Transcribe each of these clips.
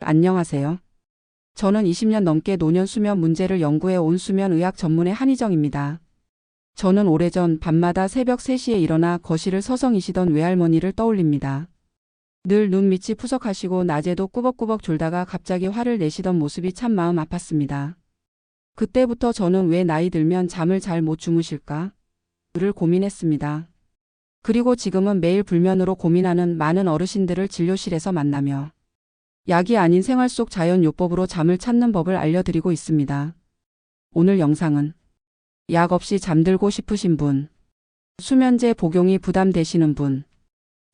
안녕하세요. 저는 20년 넘게 노년 수면 문제를 연구해 온 수면의학 전문의 한희정입니다. 저는 오래전 밤마다 새벽 3시에 일어나 거실을 서성이시던 외할머니를 떠올립니다. 늘 눈 밑이 푸석하시고 낮에도 꾸벅꾸벅 졸다가 갑자기 화를 내시던 모습이 참 마음 아팠습니다. 그때부터 저는 왜 나이 들면 잠을 잘 못 주무실까? 를 고민했습니다. 그리고 지금은 매일 불면으로 고민하는 많은 어르신들을 진료실에서 만나며 약이 아닌 생활 속 자연요법으로 잠을 찾는 법을 알려드리고 있습니다. 오늘 영상은 약 없이 잠들고 싶으신 분, 수면제 복용이 부담되시는 분,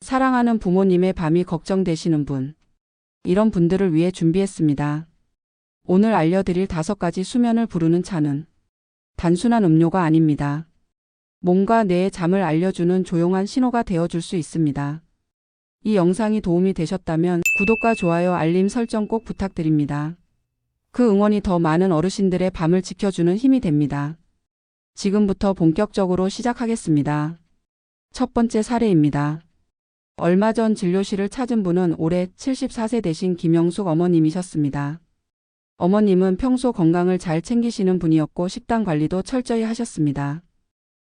사랑하는 부모님의 밤이 걱정되시는 분, 이런 분들을 위해 준비했습니다. 오늘 알려드릴 5가지 수면을 부르는 차는 단순한 음료가 아닙니다. 몸과 뇌의 잠을 알려주는 조용한 신호가 되어줄 수 있습니다. 이 영상이 도움이 되셨다면 구독과 좋아요, 알림 설정 꼭 부탁드립니다. 그 응원이 더 많은 어르신들의 밤을 지켜주는 힘이 됩니다. 지금부터 본격적으로 시작하겠습니다. 첫 번째 사례입니다. 얼마 전 진료실을 찾은 분은 올해 74세 되신 김영숙 어머님이셨습니다. 어머님은 평소 건강을 잘 챙기시는 분이었고 식단 관리도 철저히 하셨습니다.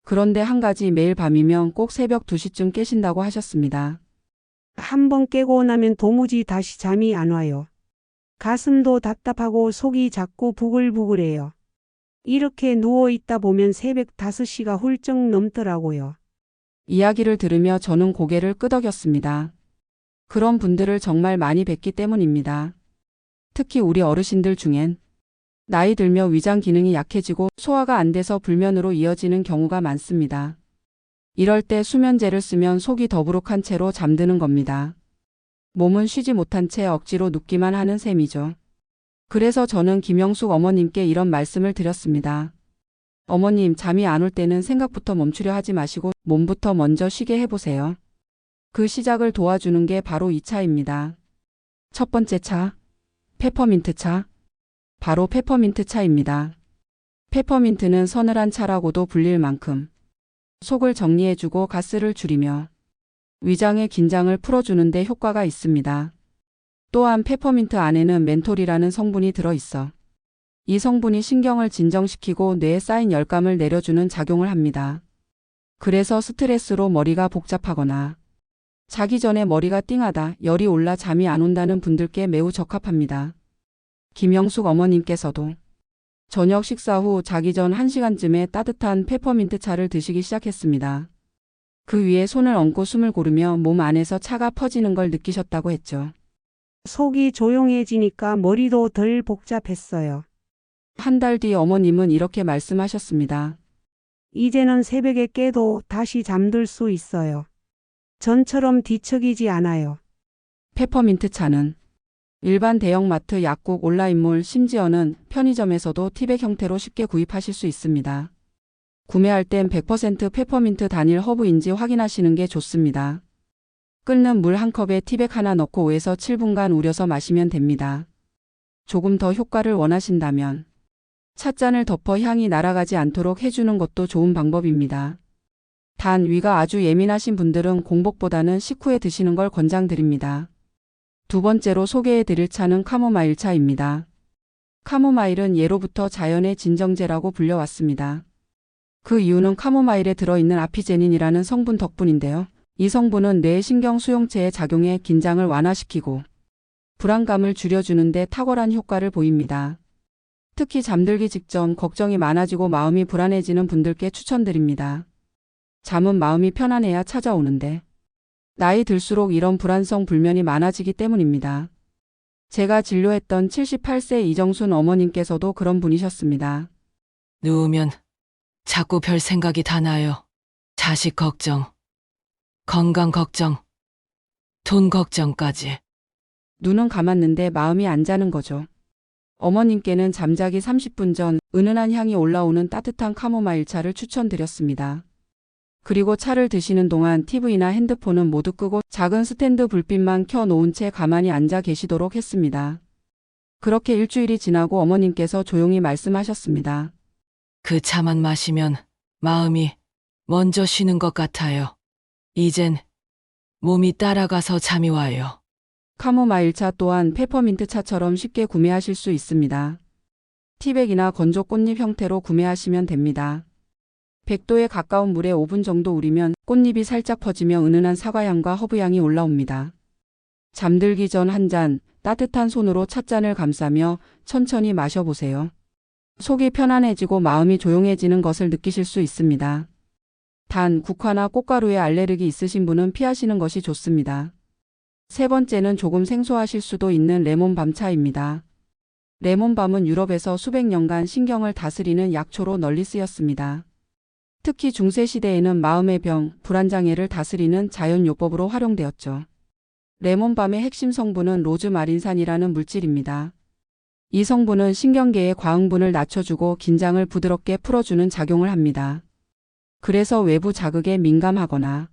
그런데 한 가지 매일 밤이면 꼭 새벽 2시쯤 깨신다고 하셨습니다. 한번 깨고 나면 도무지 다시 잠이 안 와요. 가슴도 답답하고 속이 자꾸 부글부글해요. 이렇게 누워 있다 보면 새벽 5시가 훌쩍 넘더라고요. 이야기를 들으며 저는 고개를 끄덕였습니다. 그런 분들을 정말 많이 뵀기 때문입니다. 특히 우리 어르신들 중엔 나이 들며 위장 기능이 약해지고 소화가 안 돼서 불면으로 이어지는 경우가 많습니다. 이럴 때 수면제를 쓰면 속이 더부룩한 채로 잠드는 겁니다. 몸은 쉬지 못한 채 억지로 눕기만 하는 셈이죠. 그래서 저는 김영숙 어머님께 이런 말씀을 드렸습니다. 어머님, 잠이 안 올 때는 생각부터 멈추려 하지 마시고 몸부터 먼저 쉬게 해보세요. 그 시작을 도와주는 게 바로 이 차입니다. 첫 번째 차, 페퍼민트 차. 바로 페퍼민트 차입니다. 페퍼민트는 서늘한 차라고도 불릴 만큼 속을 정리해주고 가스를 줄이며 위장의 긴장을 풀어주는 데 효과가 있습니다. 또한 페퍼민트 안에는 멘톨이라는 성분이 들어있어 이 성분이 신경을 진정시키고 뇌에 쌓인 열감을 내려주는 작용을 합니다. 그래서 스트레스로 머리가 복잡하거나 자기 전에 머리가 띵하다, 열이 올라 잠이 안 온다는 분들께 매우 적합합니다. 김영숙 어머님께서도 저녁 식사 후 자기 전 1시간쯤에 따뜻한 페퍼민트 차를 드시기 시작했습니다. 그 위에 손을 얹고 숨을 고르며 몸 안에서 차가 퍼지는 걸 느끼셨다고 했죠. 속이 조용해지니까 머리도 덜 복잡했어요. 한 달 뒤 어머님은 이렇게 말씀하셨습니다. 이제는 새벽에 깨도 다시 잠들 수 있어요. 전처럼 뒤척이지 않아요. 페퍼민트 차는 일반 대형마트, 약국, 온라인몰, 심지어는 편의점에서도 티백 형태로 쉽게 구입하실 수 있습니다. 구매할 땐 100% 페퍼민트 단일 허브인지 확인하시는 게 좋습니다. 끓는 물 한 컵에 티백 하나 넣고 5에서 7분간 우려서 마시면 됩니다. 조금 더 효과를 원하신다면 찻잔을 덮어 향이 날아가지 않도록 해주는 것도 좋은 방법입니다. 단, 위가 아주 예민하신 분들은 공복보다는 식후에 드시는 걸 권장드립니다. 두 번째로 소개해 드릴 차는 카모마일 차입니다. 카모마일은 예로부터 자연의 진정제라고 불려왔습니다. 그 이유는 카모마일에 들어있는 아피제닌이라는 성분 덕분인데요. 이 성분은 뇌 신경 수용체의 작용에 긴장을 완화시키고 불안감을 줄여주는 데 탁월한 효과를 보입니다. 특히 잠들기 직전 걱정이 많아지고 마음이 불안해지는 분들께 추천드립니다. 잠은 마음이 편안해야 찾아오는데 나이 들수록 이런 불안성 불면이 많아지기 때문입니다. 제가 진료했던 78세 이정순 어머님께서도 그런 분이셨습니다. 누우면 자꾸 별 생각이 다 나요. 자식 걱정, 건강 걱정, 돈 걱정까지. 눈은 감았는데 마음이 안 자는 거죠. 어머님께는 잠자기 30분 전 은은한 향이 올라오는 따뜻한 카모마일 차를 추천드렸습니다. 그리고 차를 드시는 동안 TV나 핸드폰은 모두 끄고 작은 스탠드 불빛만 켜놓은 채 가만히 앉아 계시도록 했습니다. 그렇게 일주일이 지나고 어머님께서 조용히 말씀하셨습니다. 그 차만 마시면 마음이 먼저 쉬는 것 같아요. 이젠 몸이 따라가서 잠이 와요. 카모마일차 또한 페퍼민트차처럼 쉽게 구매하실 수 있습니다. 티백이나 건조 꽃잎 형태로 구매하시면 됩니다. 100도에 가까운 물에 5분 정도 우리면 꽃잎이 살짝 퍼지며 은은한 사과향과 허브향이 올라옵니다. 잠들기 전 한 잔, 따뜻한 손으로 찻잔을 감싸며 천천히 마셔보세요. 속이 편안해지고 마음이 조용해지는 것을 느끼실 수 있습니다. 단, 국화나 꽃가루에 알레르기 있으신 분은 피하시는 것이 좋습니다. 세 번째는 조금 생소하실 수도 있는 레몬밤차입니다. 레몬밤은 유럽에서 수백 년간 신경을 다스리는 약초로 널리 쓰였습니다. 특히 중세시대에는 마음의 병, 불안장애를 다스리는 자연요법으로 활용되었죠. 레몬밤의 핵심 성분은 로즈마린산이라는 물질입니다. 이 성분은 신경계의 과흥분을 낮춰주고 긴장을 부드럽게 풀어주는 작용을 합니다. 그래서 외부 자극에 민감하거나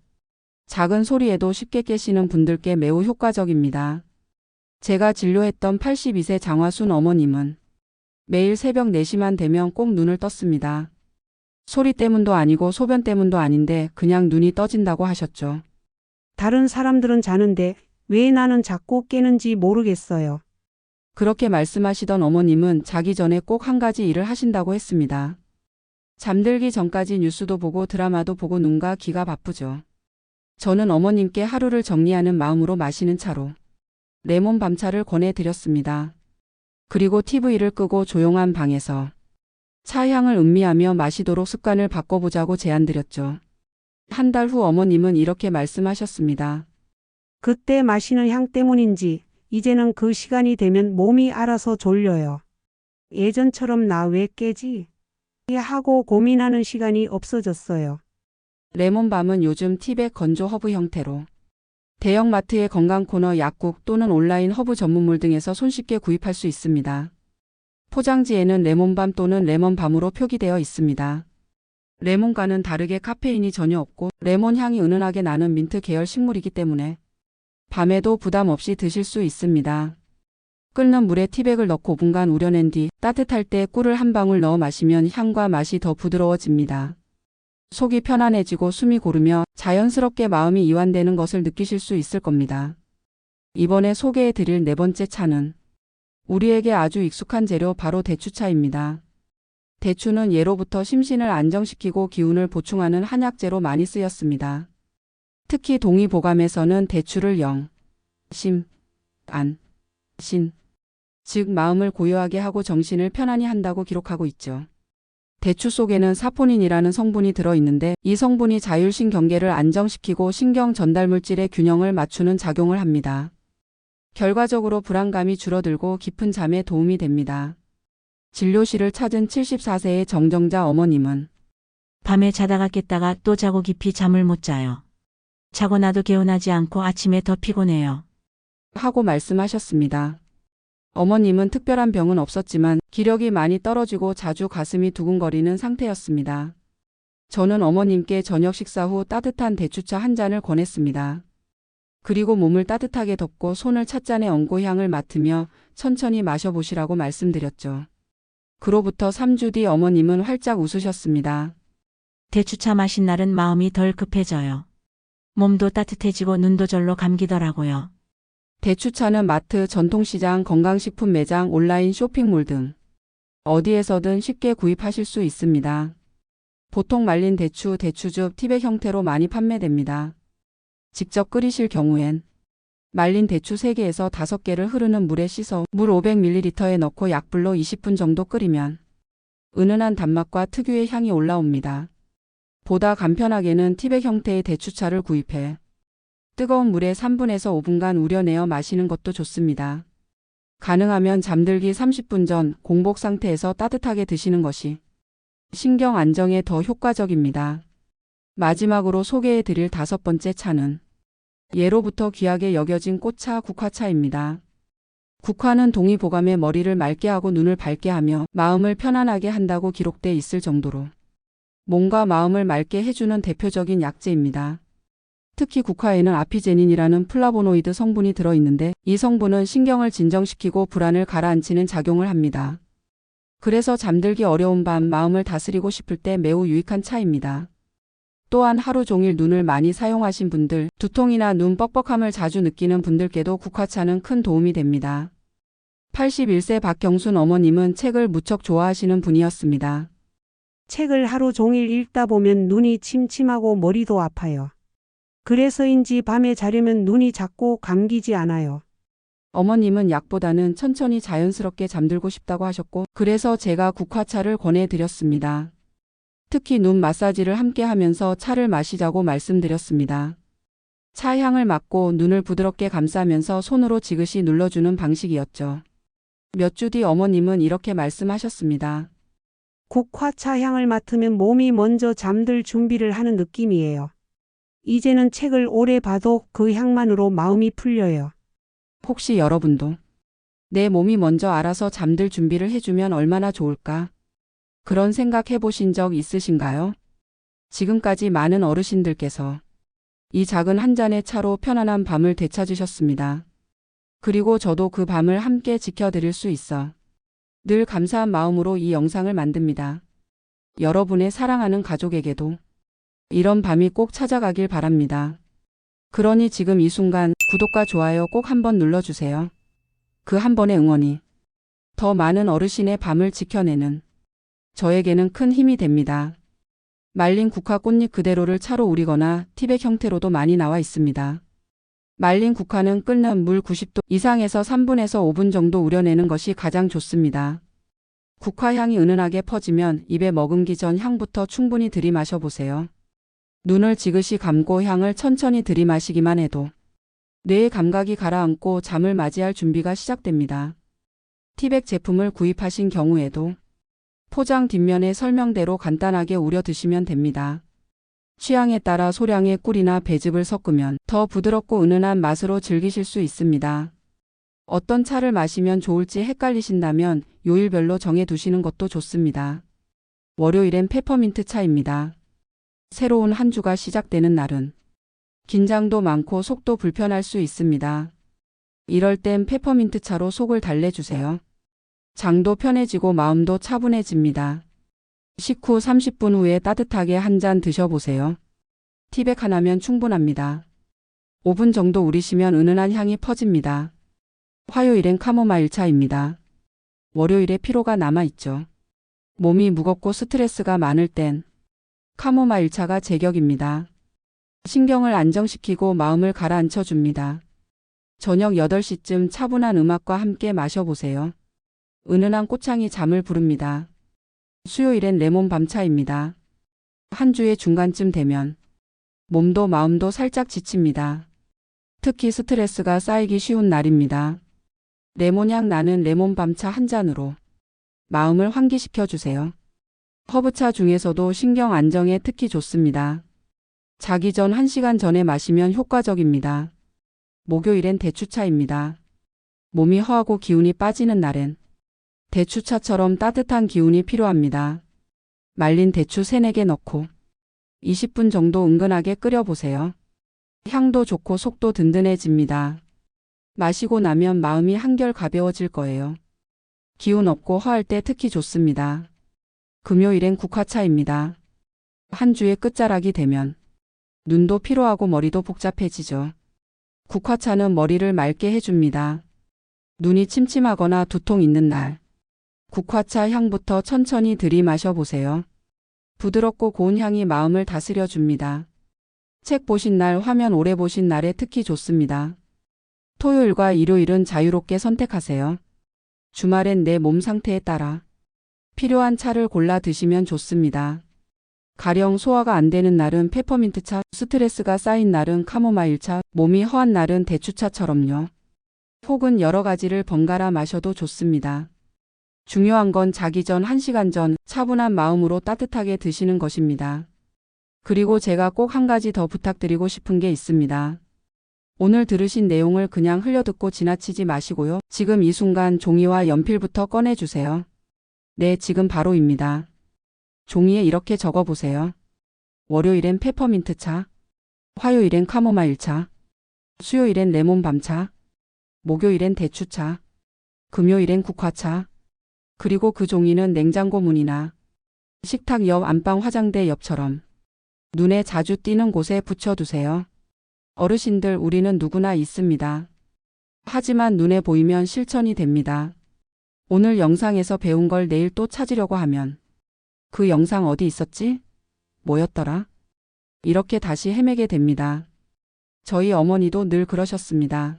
작은 소리에도 쉽게 깨시는 분들께 매우 효과적입니다. 제가 진료했던 82세 장화순 어머님은 매일 새벽 4시만 되면 꼭 눈을 떴습니다. 소리 때문도 아니고 소변 때문도 아닌데 그냥 눈이 떠진다고 하셨죠. 다른 사람들은 자는데 왜 나는 자꾸 깨는지 모르겠어요. 그렇게 말씀하시던 어머님은 자기 전에 꼭 한 가지 일을 하신다고 했습니다. 잠들기 전까지 뉴스도 보고 드라마도 보고 눈과 귀가 바쁘죠. 저는 어머님께 하루를 정리하는 마음으로 마시는 차로 레몬 밤차를 권해드렸습니다. 그리고 TV를 끄고 조용한 방에서 차향을 음미하며 마시도록 습관을 바꿔보자고 제안드렸죠. 한 달 후 어머님은 이렇게 말씀하셨습니다. 그때 마시는 향 때문인지 이제는 그 시간이 되면 몸이 알아서 졸려요. 예전처럼 나 왜 깨지? 하고 고민하는 시간이 없어졌어요. 레몬밤은 요즘 티백 건조 허브 형태로 대형마트의 건강코너 약국 또는 온라인 허브 전문물 등에서 손쉽게 구입할 수 있습니다. 포장지에는 레몬밤 또는 레몬밤으로 표기되어 있습니다. 레몬과는 다르게 카페인이 전혀 없고 레몬 향이 은은하게 나는 민트 계열 식물이기 때문에 밤에도 부담 없이 드실 수 있습니다. 끓는 물에 티백을 넣고 5분간 우려낸 뒤 따뜻할 때 꿀을 한 방울 넣어 마시면 향과 맛이 더 부드러워집니다. 속이 편안해지고 숨이 고르며 자연스럽게 마음이 이완되는 것을 느끼실 수 있을 겁니다. 이번에 소개해 드릴 네 번째 차는 우리에게 아주 익숙한 재료 바로 대추차입니다. 대추는 예로부터 심신을 안정시키고 기운을 보충하는 한약재로 많이 쓰였습니다. 특히 동의보감에서는 대추를 영, 심, 안, 신, 즉 마음을 고요하게 하고 정신을 편안히 한다고 기록하고 있죠. 대추 속에는 사포닌이라는 성분이 들어있는데 이 성분이 자율신경계를 안정시키고 신경 전달물질의 균형을 맞추는 작용을 합니다. 결과적으로 불안감이 줄어들고 깊은 잠에 도움이 됩니다. 진료실을 찾은 74세의 정정자 어머님은 밤에 자다가 깼다가 또 자고 깊이 잠을 못 자요. 자고 나도 개운하지 않고 아침에 더 피곤해요. 하고 말씀하셨습니다. 어머님은 특별한 병은 없었지만 기력이 많이 떨어지고 자주 가슴이 두근거리는 상태였습니다. 저는 어머님께 저녁 식사 후 따뜻한 대추차 한 잔을 권했습니다. 그리고 몸을 따뜻하게 덮고 손을 찻잔에 얹고 향을 맡으며 천천히 마셔보시라고 말씀드렸죠. 그로부터 3주 뒤 어머님은 활짝 웃으셨습니다. 대추차 마신 날은 마음이 덜 급해져요. 몸도 따뜻해지고 눈도 절로 감기더라고요. 대추차는 마트, 전통시장, 건강식품 매장, 온라인 쇼핑몰 등 어디에서든 쉽게 구입하실 수 있습니다. 보통 말린 대추, 대추즙, 티백 형태로 많이 판매됩니다. 직접 끓이실 경우엔 말린 대추 3개에서 5개를 흐르는 물에 씻어 물 500ml에 넣고 약불로 20분 정도 끓이면 은은한 단맛과 특유의 향이 올라옵니다. 보다 간편하게는 티백 형태의 대추차를 구입해 뜨거운 물에 3분에서 5분간 우려내어 마시는 것도 좋습니다. 가능하면 잠들기 30분 전 공복 상태에서 따뜻하게 드시는 것이 신경 안정에 더 효과적입니다. 마지막으로 소개해 드릴 5번째 차는 예로부터 귀하게 여겨진 꽃차 국화차입니다. 국화는 동의보감에 머리를 맑게 하고 눈을 밝게 하며 마음을 편안하게 한다고 기록돼 있을 정도로 몸과 마음을 맑게 해주는 대표적인 약재입니다. 특히 국화에는 아피제닌이라는 플라보노이드 성분이 들어있는데 이 성분은 신경을 진정시키고 불안을 가라앉히는 작용을 합니다. 그래서 잠들기 어려운 밤 마음을 다스리고 싶을 때 매우 유익한 차입니다. 또한 하루 종일 눈을 많이 사용하신 분들, 두통이나 눈 뻑뻑함을 자주 느끼는 분들께도 국화차는 큰 도움이 됩니다. 81세 박경순 어머님은 책을 무척 좋아하시는 분이었습니다. 책을 하루 종일 읽다 보면 눈이 침침하고 머리도 아파요. 그래서인지 밤에 자려면 눈이 자꾸 감기지 않아요. 어머님은 약보다는 천천히 자연스럽게 잠들고 싶다고 하셨고, 그래서 제가 국화차를 권해드렸습니다. 특히 눈 마사지를 함께 하면서 차를 마시자고 말씀드렸습니다. 차 향을 맡고 눈을 부드럽게 감싸면서 손으로 지그시 눌러주는 방식이었죠. 몇 주 뒤 어머님은 이렇게 말씀하셨습니다. 국화차 향을 맡으면 몸이 먼저 잠들 준비를 하는 느낌이에요. 이제는 책을 오래 봐도 그 향만으로 마음이 풀려요. 혹시 여러분도 내 몸이 먼저 알아서 잠들 준비를 해주면 얼마나 좋을까? 그런 생각 해보신 적 있으신가요? 지금까지 많은 어르신들께서 이 작은 한 잔의 차로 편안한 밤을 되찾으셨습니다. 그리고 저도 그 밤을 함께 지켜드릴 수 있어 늘 감사한 마음으로 이 영상을 만듭니다. 여러분의 사랑하는 가족에게도 이런 밤이 꼭 찾아가길 바랍니다. 그러니 지금 이 순간 구독과 좋아요 꼭 한번 눌러주세요. 그 한 번의 응원이 더 많은 어르신의 밤을 지켜내는 저에게는 큰 힘이 됩니다. 말린 국화 꽃잎 그대로를 차로 우리거나 티백 형태로도 많이 나와 있습니다. 말린 국화는 끓는 물 90도 이상에서 3분에서 5분 정도 우려내는 것이 가장 좋습니다. 국화 향이 은은하게 퍼지면 입에 머금기 전 향부터 충분히 들이마셔 보세요. 눈을 지그시 감고 향을 천천히 들이마시기만 해도 뇌의 감각이 가라앉고 잠을 맞이할 준비가 시작됩니다. 티백 제품을 구입하신 경우에도 포장 뒷면의 설명대로 간단하게 우려 드시면 됩니다. 취향에 따라 소량의 꿀이나 배즙을 섞으면 더 부드럽고 은은한 맛으로 즐기실 수 있습니다. 어떤 차를 마시면 좋을지 헷갈리신다면 요일별로 정해 두시는 것도 좋습니다. 월요일엔 페퍼민트 차입니다. 새로운 한 주가 시작되는 날은 긴장도 많고 속도 불편할 수 있습니다. 이럴 땐 페퍼민트 차로 속을 달래주세요. 장도 편해지고 마음도 차분해집니다. 식후 30분 후에 따뜻하게 한 잔 드셔보세요. 티백 하나면 충분합니다. 5분 정도 우리시면 은은한 향이 퍼집니다. 화요일엔 카모마일 차입니다. 월요일에 피로가 남아있죠. 몸이 무겁고 스트레스가 많을 땐 카모마일 차가 제격입니다. 신경을 안정시키고 마음을 가라앉혀 줍니다. 저녁 8시쯤 차분한 음악과 함께 마셔보세요. 은은한 꽃향이 잠을 부릅니다. 수요일엔 레몬 밤차입니다. 한 주의 중간쯤 되면 몸도 마음도 살짝 지칩니다. 특히 스트레스가 쌓이기 쉬운 날입니다. 레몬향 나는 레몬 밤차 한 잔으로 마음을 환기시켜 주세요. 허브차 중에서도 신경 안정에 특히 좋습니다. 자기 전 1시간 전에 마시면 효과적입니다. 목요일엔 대추차입니다. 몸이 허하고 기운이 빠지는 날엔 대추차처럼 따뜻한 기운이 필요합니다. 말린 대추 3-4개 넣고 20분 정도 은근하게 끓여보세요. 향도 좋고 속도 든든해집니다. 마시고 나면 마음이 한결 가벼워질 거예요. 기운 없고 허할 때 특히 좋습니다. 금요일엔 국화차입니다. 한 주의 끝자락이 되면 눈도 피로하고 머리도 복잡해지죠. 국화차는 머리를 맑게 해줍니다. 눈이 침침하거나 두통 있는 날, 국화차 향부터 천천히 들이마셔 보세요. 부드럽고 고운 향이 마음을 다스려 줍니다. 책 보신 날, 화면 오래 보신 날에 특히 좋습니다. 토요일과 일요일은 자유롭게 선택하세요. 주말엔 내 몸 상태에 따라 필요한 차를 골라 드시면 좋습니다. 가령 소화가 안 되는 날은 페퍼민트차, 스트레스가 쌓인 날은 카모마일차, 몸이 허한 날은 대추차처럼요. 혹은 여러 가지를 번갈아 마셔도 좋습니다. 중요한 건 자기 전 1시간 전 차분한 마음으로 따뜻하게 드시는 것입니다. 그리고 제가 꼭 한 가지 더 부탁드리고 싶은 게 있습니다. 오늘 들으신 내용을 그냥 흘려듣고 지나치지 마시고요. 지금 이 순간 종이와 연필부터 꺼내주세요. 네, 지금 바로입니다. 종이에 이렇게 적어보세요. 월요일엔 페퍼민트차, 화요일엔 카모마일차, 수요일엔 레몬 밤차, 목요일엔 대추차, 금요일엔 국화차. 그리고 그 종이는 냉장고 문이나 식탁 옆, 안방 화장대 옆처럼 눈에 자주 띄는 곳에 붙여두세요. 어르신들, 우리는 누구나 있습니다. 하지만 눈에 보이면 실천이 됩니다. 오늘 영상에서 배운 걸 내일 또 찾으려고 하면 그 영상 어디 있었지? 뭐였더라? 이렇게 다시 헤매게 됩니다. 저희 어머니도 늘 그러셨습니다.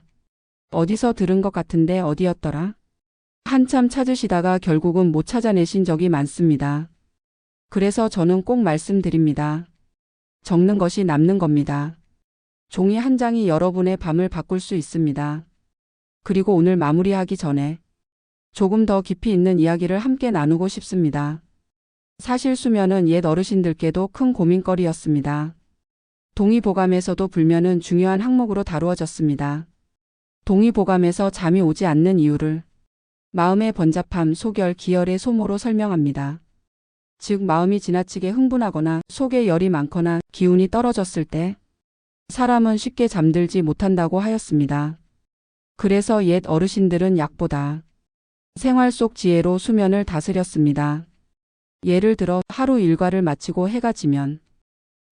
어디서 들은 것 같은데 어디였더라? 한참 찾으시다가 결국은 못 찾아내신 적이 많습니다. 그래서 저는 꼭 말씀드립니다. 적는 것이 남는 겁니다. 종이 한 장이 여러분의 밤을 바꿀 수 있습니다. 그리고 오늘 마무리하기 전에 조금 더 깊이 있는 이야기를 함께 나누고 싶습니다. 사실 수면은 옛 어르신들께도 큰 고민거리였습니다. 동의보감에서도 불면은 중요한 항목으로 다루어졌습니다. 동의보감에서 잠이 오지 않는 이유를 마음의 번잡함, 소결, 기혈의 소모로 설명합니다. 즉 마음이 지나치게 흥분하거나 속에 열이 많거나 기운이 떨어졌을 때 사람은 쉽게 잠들지 못한다고 하였습니다. 그래서 옛 어르신들은 약보다 생활 속 지혜로 수면을 다스렸습니다. 예를 들어 하루 일과를 마치고 해가 지면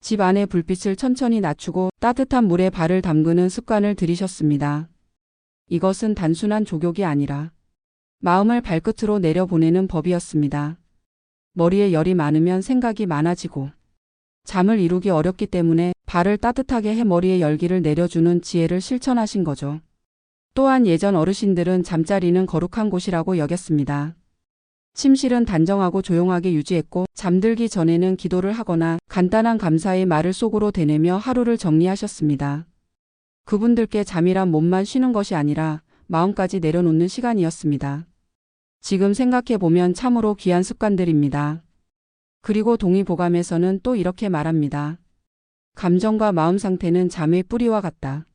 집 안의 불빛을 천천히 낮추고 따뜻한 물에 발을 담그는 습관을 들이셨습니다. 이것은 단순한 족욕이 아니라 마음을 발끝으로 내려보내는 법이었습니다. 머리에 열이 많으면 생각이 많아지고 잠을 이루기 어렵기 때문에 발을 따뜻하게 해 머리의 열기를 내려주는 지혜를 실천하신 거죠. 또한 예전 어르신들은 잠자리는 거룩한 곳이라고 여겼습니다. 침실은 단정하고 조용하게 유지했고 잠들기 전에는 기도를 하거나 간단한 감사의 말을 속으로 되뇌며 하루를 정리하셨습니다. 그분들께 잠이란 몸만 쉬는 것이 아니라 마음까지 내려놓는 시간이었습니다. 지금 생각해보면 참으로 귀한 습관들입니다. 그리고 동의보감에서는 또 이렇게 말합니다. 감정과 마음 상태는 잠의 뿌리와 같다.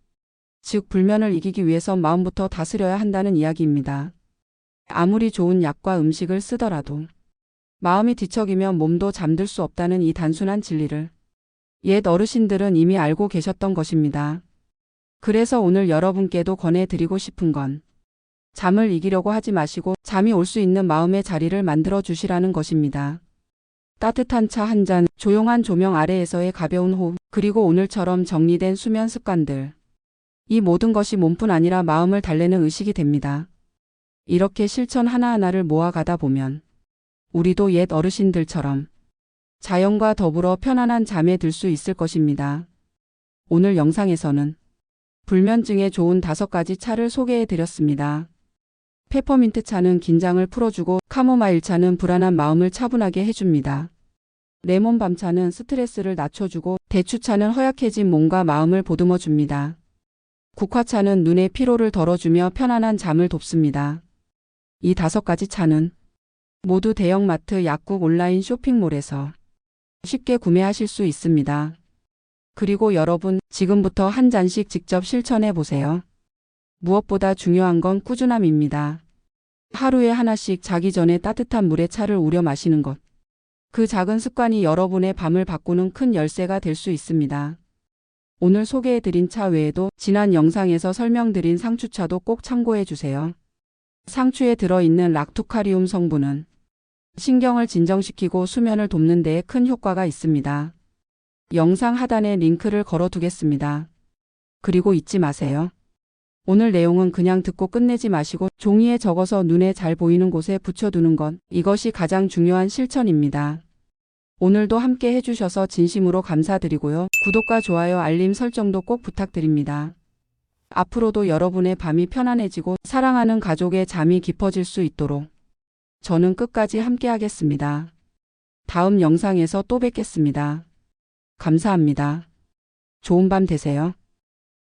즉 불면을 이기기 위해서 마음부터 다스려야 한다는 이야기입니다. 아무리 좋은 약과 음식을 쓰더라도 마음이 뒤척이면 몸도 잠들 수 없다는 이 단순한 진리를 옛 어르신들은 이미 알고 계셨던 것입니다. 그래서 오늘 여러분께도 권해드리고 싶은 건 잠을 이기려고 하지 마시고 잠이 올 수 있는 마음의 자리를 만들어 주시라는 것입니다. 따뜻한 차 한 잔, 조용한 조명 아래에서의 가벼운 호흡, 그리고 오늘처럼 정리된 수면 습관들. 이 모든 것이 몸뿐 아니라 마음을 달래는 의식이 됩니다. 이렇게 실천 하나하나를 모아가다 보면 우리도 옛 어르신들처럼 자연과 더불어 편안한 잠에 들 수 있을 것입니다. 오늘 영상에서는 불면증에 좋은 5가지 차를 소개해 드렸습니다. 페퍼민트 차는 긴장을 풀어주고 카모마일 차는 불안한 마음을 차분하게 해줍니다. 레몬 밤차는 스트레스를 낮춰주고 대추차는 허약해진 몸과 마음을 보듬어 줍니다. 국화차는 눈의 피로를 덜어주며 편안한 잠을 돕습니다. 이 5가지 차는 모두 대형마트, 약국, 온라인 쇼핑몰에서 쉽게 구매하실 수 있습니다. 그리고 여러분, 지금부터 한 잔씩 직접 실천해 보세요. 무엇보다 중요한 건 꾸준함입니다. 하루에 하나씩 자기 전에 따뜻한 물에 차를 우려 마시는 것. 그 작은 습관이 여러분의 밤을 바꾸는 큰 열쇠가 될 수 있습니다. 오늘 소개해드린 차 외에도 지난 영상에서 설명드린 상추차도 꼭 참고해 주세요. 상추에 들어있는 락투카리움 성분은 신경을 진정시키고 수면을 돕는 데에 큰 효과가 있습니다. 영상 하단에 링크를 걸어 두겠습니다. 그리고 잊지 마세요. 오늘 내용은 그냥 듣고 끝내지 마시고 종이에 적어서 눈에 잘 보이는 곳에 붙여두는 것, 이것이 가장 중요한 실천입니다. 오늘도 함께 해주셔서 진심으로 감사드리고요. 구독과 좋아요, 알림 설정도 꼭 부탁드립니다. 앞으로도 여러분의 밤이 편안해지고 사랑하는 가족의 잠이 깊어질 수 있도록 저는 끝까지 함께 하겠습니다. 다음 영상에서 또 뵙겠습니다. 감사합니다. 좋은 밤 되세요.